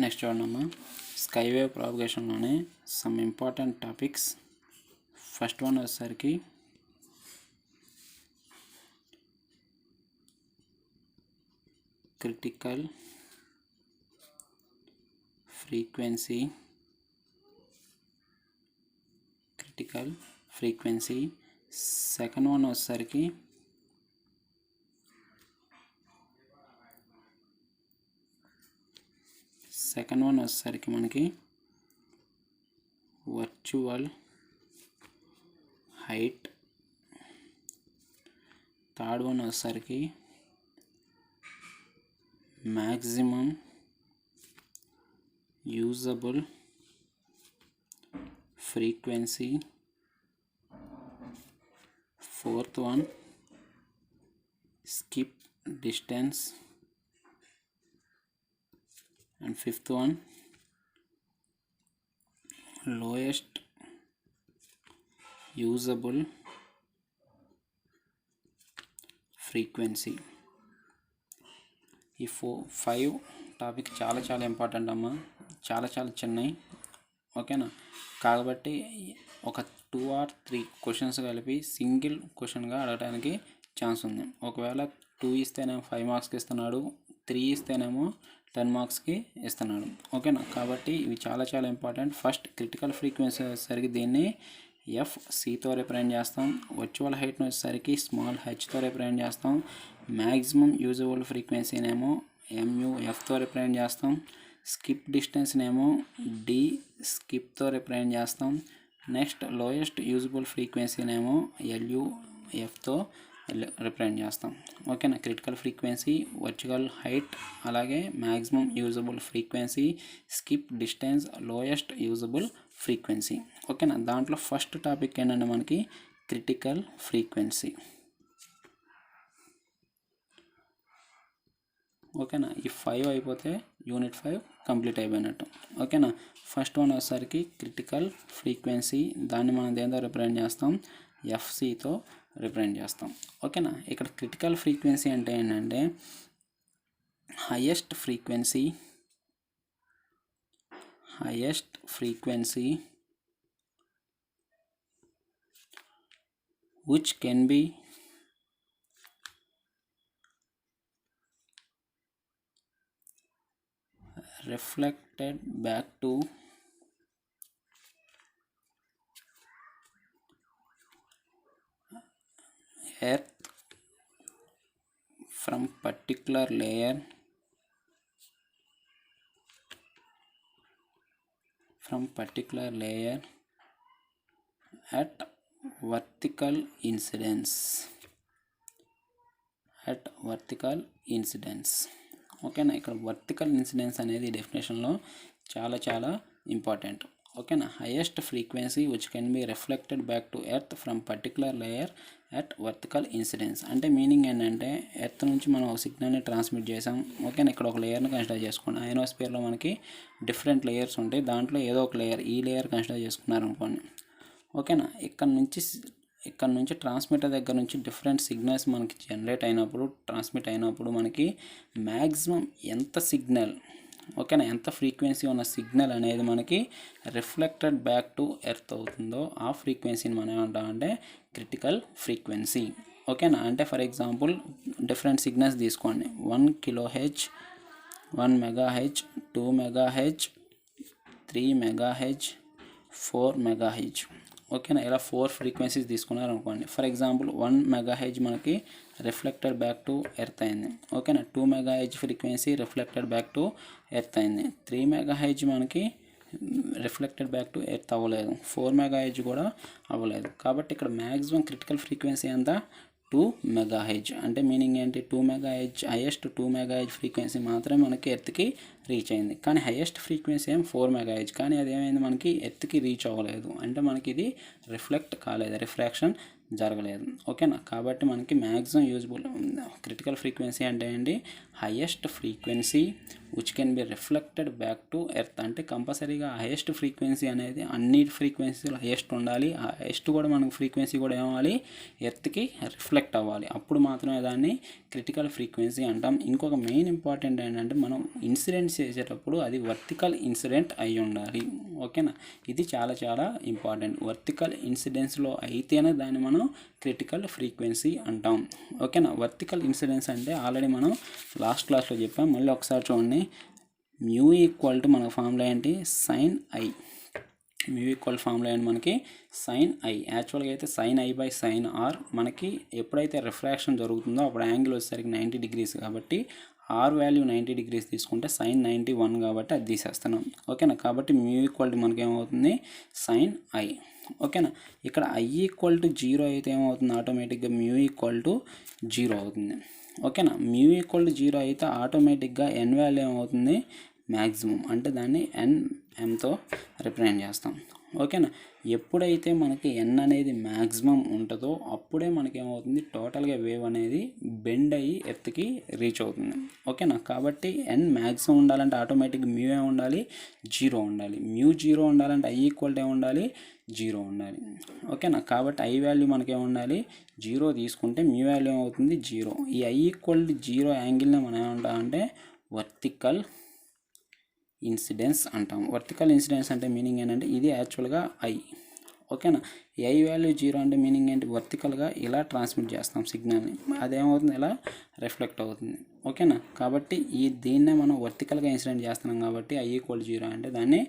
Next చూడమ్మా, sky wave ప్రాపగేషన్లోనే some important topics. First one వచ్చేసరికి క్రిటికల్ ఫ్రీక్వెన్సీ. సెకండ్ వన్ వచ్చేసరికి మనకి వర్చువల్ హైట్. థర్డ్ వన్ వచ్చేసరికి maximum usable frequency. Fourth one skip distance. And fifth one lowest usable frequency. ఈ 5 topic చాలా important అమ్మా, చాలా చిన్నవి. ఓకేనా, కాబట్టి ఒక 2 or 3 క్వశ్చన్స్ కలిపి సింగిల్ క్వశ్చన్గా అడగడానికి ఛాన్స్ ఉంది. ఒకవేళ 2 ఇస్తేనేమో 5 మార్క్స్కి ఇస్తున్నాడు, 3 ఇస్తేనేమో 10 మార్క్స్కి ఇస్తున్నాడు. ఓకేనా, కాబట్టి ఇవి చాలా ఇంపార్టెంట్. ఫస్ట్ క్రిటికల్ ఫ్రీక్వెన్సీ వచ్చేసరికి దీన్ని ఎఫ్సితో రిప్రజెంట్ చేస్తాం. వర్చువల్ హైట్ని వచ్చేసరికి స్మాల్ హెచ్తో రిప్రజెంట్ చేస్తాం. మ్యాక్సిమం యూజబుల్ ఫ్రీక్వెన్సీనేమో ఎంయుఎఫ్తో రిప్రజెంట్ చేస్తాం. స్కిప్ డిస్టెన్స్నేమో డి స్కిప్తో రిప్రజెంట్ చేస్తాం. నెక్స్ట్ లోయెస్ట్ యూజబుల్ ఫ్రీక్వెన్సీనేమో ఎల్యుఎఫ్తో రిప్రజెంట్ చేస్తాం. ఓకేనా, క్రిటికల్ ఫ్రీక్వెన్సీ, వర్చువల్ హైట్, అలాగే maximum usable frequency, skip distance, lowest usable frequency. ఓకేనా, దాంట్లో ఫస్ట్ టాపిక్ ఏంటంటే మనకి క్రిటికల్ ఫ్రీక్వెన్సీ. ఓకేనా, ఈ 5 అయిపోతే యూనిట్ 5 కంప్లీట్ అయిపోయినట్టు. ఓకేనా, ఫస్ట్ వన్ వచ్చేసరికి క్రిటికల్ ఫ్రీక్వెన్సీ, దాన్ని మనం దేంతో రిప్రజెంట్ చేస్తాం, ఎఫ్సితో రిప్రజెంట్ చేస్తాం. ఓకేనా, ఇక్కడ క్రిటికల్ ఫ్రీక్వెన్సీ అంటే ఏంటంటే highest frequency which can be reflected back to earth from particular layer at vertical incidence. ఓకేనా, ఇక్కడ వర్టికల్ ఇన్సిడెన్స్ అనేది డెఫినేషన్లో చాలా ఇంపార్టెంట్. ఓకేనా, highest frequency which can be reflected back to earth from particular layer at vertical incidence. అంటే meaning ఏంటంటే earth నుంచి మనం ఒక సిగ్నల్ని ట్రాన్స్మిట్ చేసాం. ఓకేనా, ఇక్కడ ఒక లేయర్ని కన్సిడర్ చేసుకోండి. అయనోస్ఫియర్లో మనకి డిఫరెంట్ లేయర్స్ ఉంటాయి, దాంట్లో ఏదో ఒక లేయర్, ఈ లేయర్ కన్సిడర్ చేసుకున్నారనుకోండి. ఓకేనా, ఇక్కడ నుంచి ట్రాన్స్మిటర్ దగ్గర నుంచి డిఫరెంట్ సిగ్నల్స్ మనకి ట్రాన్స్మిట్ అయినప్పుడు మనకి మ్యాక్సిమం ఎంత సిగ్నల్, ఓకేనా, ఎంత ఫ్రీక్వెన్సీ ఉన్న సిగ్నల్ అనేది మనకి రిఫ్లెక్టెడ్ బ్యాక్ టు ఎర్త్ అవుతుందో ఆ ఫ్రీక్వెన్సీని మనం ఏమంటామంటే క్రిటికల్ ఫ్రీక్వెన్సీ. ఓకేనా, అంటే ఫర్ ఎగ్జాంపుల్ డిఫరెంట్ సిగ్నల్స్ తీసుకోండి. 1 kHz, 1 MHz, 2 MHz, 3 MHz, 4 MHz. ఓకేనా, ఇలా 4 ఫ్రీక్వెన్సీస్ తీసుకున్నారనుకోండి. ఫర్ ఎగ్జాంపుల్ 1 MHz మనకి రిఫ్లెక్టెడ్ బ్యాక్ టు ఎర్త్ అయింది. ఓకేనా, 2 MHz frequency reflected back to earth అయింది. 3 MHz మనకి రిఫ్లెక్టెడ్ బ్యాక్ టు ఎర్త్ అవ్వలేదు. 4 MHz కూడా అవ్వలేదు. కాబట్టి ఇక్కడ మ్యాక్సిమం క్రిటికల్ ఫ్రీక్వెన్సీ ఎంత, 2 MHz. అంటే మీనింగ్ ఏంటి, 2 MHz, హైయెస్ట్ 2 MHz ఫ్రీక్వెన్సీ మాత్రమే మనకి ఎర్త్కి రీచ్ అయింది. కానీ హైయెస్ట్ ఫ్రీక్వెన్సీ 4 MHz, కానీ అది ఏమైంది, మనకి ఎర్త్కి రీచ్ అవ్వలేదు. అంటే మనకి ఇది రిఫ్లెక్ట్ కాలేదు, రిఫ్రాక్షన్ జరగలేదు. ఓకేనా, కాబట్టి మనకి మ్యాక్సిమం యూజబుల్ క్రిటికల్ ఫ్రీక్వెన్సీ అంటే ఏంటి, highest frequency which can be reflected back to earth. అంటే కంపల్సరీగా హైయెస్ట్ ఫ్రీక్వెన్సీ అనేది అన్ని ఫ్రీక్వెన్సీలు హైయెస్ట్ ఉండాలి. ఆ హైయెస్ట్ కూడా మనకు ఫ్రీక్వెన్సీ కూడా ఏమవ్వాలి, ఎర్త్కి రిఫ్లెక్ట్ అవ్వాలి. అప్పుడు మాత్రమే దాన్ని క్రిటికల్ ఫ్రీక్వెన్సీ అంటాం. ఇంకొక మెయిన్ ఇంపార్టెంట్ ఏంటంటే మనం ఇన్సిడెంట్ చేసేటప్పుడు అది వర్టికల్ ఇన్సిడెంట్ అయి ఉండాలి. ఓకేనా, ఇది చాలా చాలా ఇంపార్టెంట్. వర్టికల్ ఇన్సిడెన్స్లో అయితేనే దాన్ని మనం క్రిటికల్ ఫ్రీక్వెన్సీ అంటాం. ఓకేనా, వర్టికల్ ఇన్సిడెన్స్ అంటే ఆల్రెడీ మనం లాస్ట్ క్లాస్లో చెప్పాం. మళ్ళీ ఒకసారి చూడండి. మ్యూ ఈక్వల్ టు మనకు ఫార్ములా ఏంటి, sine i. Mu equal formula ఏంటి మనకి, సైన్ ఐ. యాక్చువల్గా అయితే sine i by sine r. మనకి ఎప్పుడైతే రిఫ్రాక్షన్ జరుగుతుందో అప్పుడు యాంగిల్ వచ్చేసరికి 90 degrees కాబట్టి ఆర్ వాల్యూ 90 degrees తీసుకుంటే సైన్ 91 కాబట్టి అది తీసేస్తున్నాం. ఓకేనా, కాబట్టి మ్యూ ఈక్వల్ టు మనకి ఏమవుతుంది, సైన్ ఐ. ఓకేనా, ఇక్కడ ఐ ఈక్వల్ టు 0 అయితే ఏమవుతుంది, ఆటోమేటిక్గా మ్యూ ఈక్వల్ టు 0 అవుతుంది. ఓకేనా, మ్యూ ఈక్వల్ టు 0 అయితే ఆటోమేటిక్గా ఎన్ వాల్యూ ఏమవుతుంది, మ్యాక్సిమం. అంటే దాన్ని ఎంతో రిప్రజెంట్ చేస్తాం. ఓకేనా, ఎప్పుడైతే మనకి ఎన్ అనేది మ్యాక్సిమం ఉంటుందో అప్పుడే మనకి ఏమవుతుంది, టోటల్గా వేవ్ అనేది బెండ్ అయ్యి ఎర్త్కి రీచ్ అవుతుంది. ఓకేనా, కాబట్టి ఎన్ మ్యాక్సిమం ఉండాలంటే ఆటోమేటిక్ మ్యూ ఏ ఉండాలి, 0 ఉండాలి. మ్యూ 0 ఉండాలంటే ఐ ఈక్వల్ టు ఉండాలి, 0 ఉండాలి. ఓకేనా, కాబట్టి ఐ వాల్యూ మనకి ఏముండాలి, 0 తీసుకుంటే మ్యూ వాల్యూ ఏమవుతుంది, 0. ఈ ఐ ఈక్వల్ టు 0 యాంగిల్ని మనం ఏమంటామంటే వర్టికల్ ఇన్సిడెన్స్ అంటాం. వర్టికల్ ఇన్సిడెన్స్ అంటే మీనింగ్ ఏంటంటే ఇది యాక్చువల్గా ఐ. ఓకేనా, ఈ ఐ వాల్యూ 0 అంటే మీనింగ్ ఏంటి, వర్టికల్గా ఇలా ట్రాన్స్మిట్ చేస్తాం సిగ్నల్ని, అదేమవుతుంది, ఇలా రిఫ్లెక్ట్ అవుతుంది. ఓకేనా, కాబట్టి దీన్నే మనం వర్టికల్గా ఇన్సిడెంట్ చేస్తున్నాం కాబట్టి ఐ ఈక్వల్ 0 అంటే దాన్ని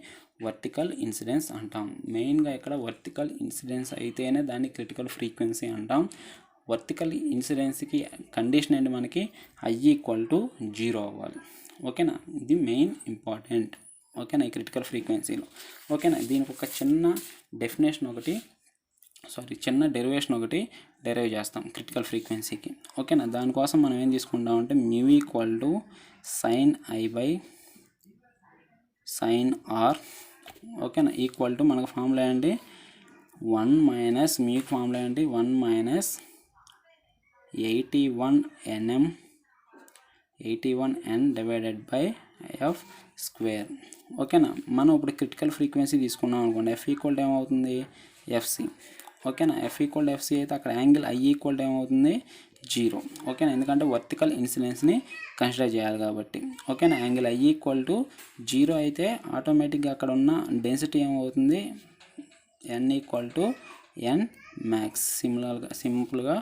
వర్టికల్ ఇన్సిడెన్స్ అంటాం. మెయిన్గా ఇక్కడ వర్టికల్ ఇన్సిడెన్స్ అయితేనే దాన్ని క్రిటికల్ ఫ్రీక్వెన్సీ అంటాం. వర్టికల్ ఇన్సిడెన్స్కి కండిషన్ ఏంటి, మనకి ఐ ఈక్వల్ టు 0 అవ్వాలి. ఓకేనా, ఇది మెయిన్ ఇంపార్టెంట్. ఓకేనా, ఈ క్రిటికల్ ఫ్రీక్వెన్సీలో. ఓకేనా, దీనికి ఒక చిన్న డెఫినేషన్ ఒకటి చిన్న డెరివేషన్ ఒకటి డెరైవ్ చేస్తాం క్రిటికల్ ఫ్రీక్వెన్సీకి. ఓకేనా, దానికోసం మనం ఏం తీసుకుంటామంటే mu equal to sine i by sine r. ఓకేనా, ఈక్వల్ టు మనకు ఫార్ములా ఏంటి, 1 మైనస్ మ్యూ ఫార్ములా ఏంటి, 1 minus 81n divided by f square. ఓకేనా, మనం ఇప్పుడు క్రిటికల్ ఫ్రీక్వెన్సీ తీసుకున్నాం అనుకోండి, ఎఫ్ ఈక్వల్ ఏమవుతుంది, ఎఫ్సి. ఓకేనా, ఎఫ్ ఈక్వల్ ఎఫ్సి అయితే అక్కడ యాంగిల్ ఐ ఈక్వల్ ఏమవుతుంది, 0. ఓకేనా, ఎందుకంటే వర్టికల్ ఇన్సిడెన్స్ని కన్సిడర్ చేయాలి కాబట్టి. ఓకేనా, యాంగిల్ ఐ ఈక్వల్ టు 0 అయితే ఆటోమేటిక్గా అక్కడ ఉన్న డెన్సిటీ ఏమవుతుంది, ఎన్ ఈక్వల్ టు ఎన్ మ్యాక్స్. సింపుల్గా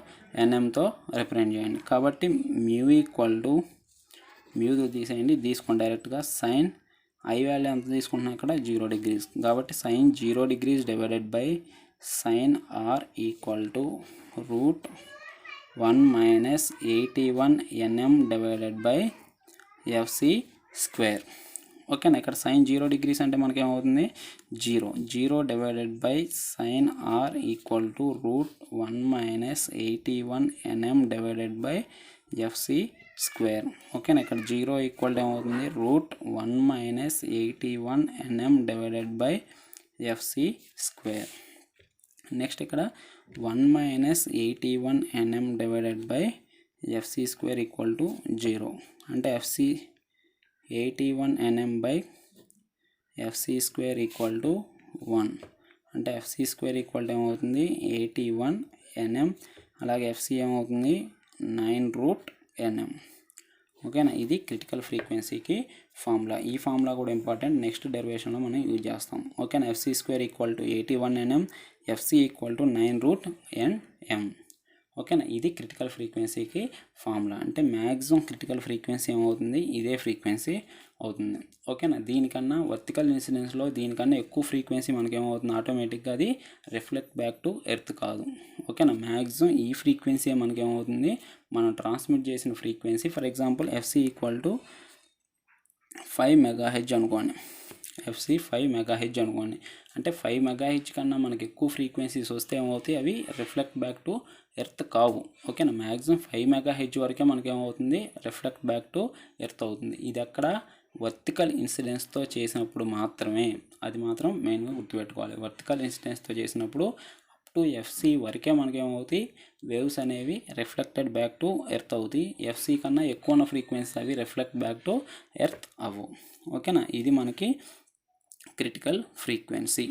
ఎన్ఎంతో రిప్రజెంట్ చేయండి. కాబట్టి మ్యూ ఈక్వల్ టు మ్యూ తీసేయండి, తీసుకోండి డైరెక్ట్గా. సైన్ ఐ వాల్యూ ఎంత తీసుకుంటున్నా ఇక్కడ 0 degrees కాబట్టి sine 0 degrees divided by sine r equal to root 1 minus 81nm divided by FC square. ఓకేనా, ఇక్కడ సైన్ 0 degrees అంటే మనకి ఏమవుతుంది, 0 divided by sine r equal to root 1 minus 81nm divided by FC square. ఓకేనా, ఇక్కడ 0 equal ఏమవుతుంది, root 1 minus 81nm divided by FC square. Next ఇక్కడ 1 minus 81nm divided by FC square equal to 0. అంటే FC 81nm by FC square equal to 1. అంటే FC square equal ఏమవుతుంది, 81nm. అలాగే FC ఏమవుతుంది, 9√nm. ఓకేనా, ఇది క్రిటికల్ ఫ్రీక్వెన్సీకి ఫార్ములా. ఈ ఫార్ములా కూడా ఇంపార్టెంట్, నెక్స్ట్ డెరివేషన్లో మనం యూజ్ చేస్తాం. ఓకేనా, FC square equal to 81nm, FC equal to 9√nm. ఓకేనా, ఇది క్రిటికల్ ఫ్రీక్వెన్సీకి ఫార్ములా. అంటే మ్యాక్సిమం క్రిటికల్ ఫ్రీక్వెన్సీ ఏమవుతుంది, ఇదే ఫ్రీక్వెన్సీ అవుతుంది. ఓకేనా, దీనికన్నా వర్టికల్ ఇన్సిడెన్స్లో దీనికన్నా ఎక్కువ ఫ్రీక్వెన్సీ మనకి ఏమవుతుంది, ఆటోమేటిక్గా అది రిఫ్లెక్ట్ బ్యాక్ టు ఎర్త్ కాదు. ఓకేనా, మ్యాక్సిమం ఈ ఫ్రీక్వెన్సీ మనకి ఏమవుతుంది, మనం ట్రాన్స్మిట్ చేసిన frequency. For example FC equal to 5 MHz అనుకోండి. ఎఫ్సి 5 MHz అనుకోండి. అంటే 5 MHz కన్నా మనకి ఎక్కువ ఫ్రీక్వెన్సీస్ వస్తే ఏమవుతాయి, అవి రిఫ్లెక్ట్ బ్యాక్ టు ఎర్త్ కావు. ఓకేనా, మ్యాక్సిమం 5 MHz వరకే మనకి ఏమవుతుంది, రిఫ్లెక్ట్ బ్యాక్ టు ఎర్త్ అవుతుంది. ఇది అక్కడ వర్టికల్ ఇన్సిడెన్స్తో చేసినప్పుడు మాత్రమే, అది మాత్రం మెయిన్గా గుర్తుపెట్టుకోవాలి. వర్టికల్ ఇన్సిడెన్స్తో చేసినప్పుడు టు ఎఫ్సి వరకే మనకేమవుతాయి వేవ్స్ అనేవి రిఫ్లెక్టెడ్ బ్యాక్ టు ఎర్త్ అవుతాయి. ఎఫ్సి కన్నా ఎక్కువ ఉన్న ఫ్రీక్వెన్సీ అవి రిఫ్లెక్ట్ బ్యాక్ టు ఎర్త్ అవ్వు. ఓకేనా, ఇది మనకి క్రిటికల్ ఫ్రీక్వెన్సీ.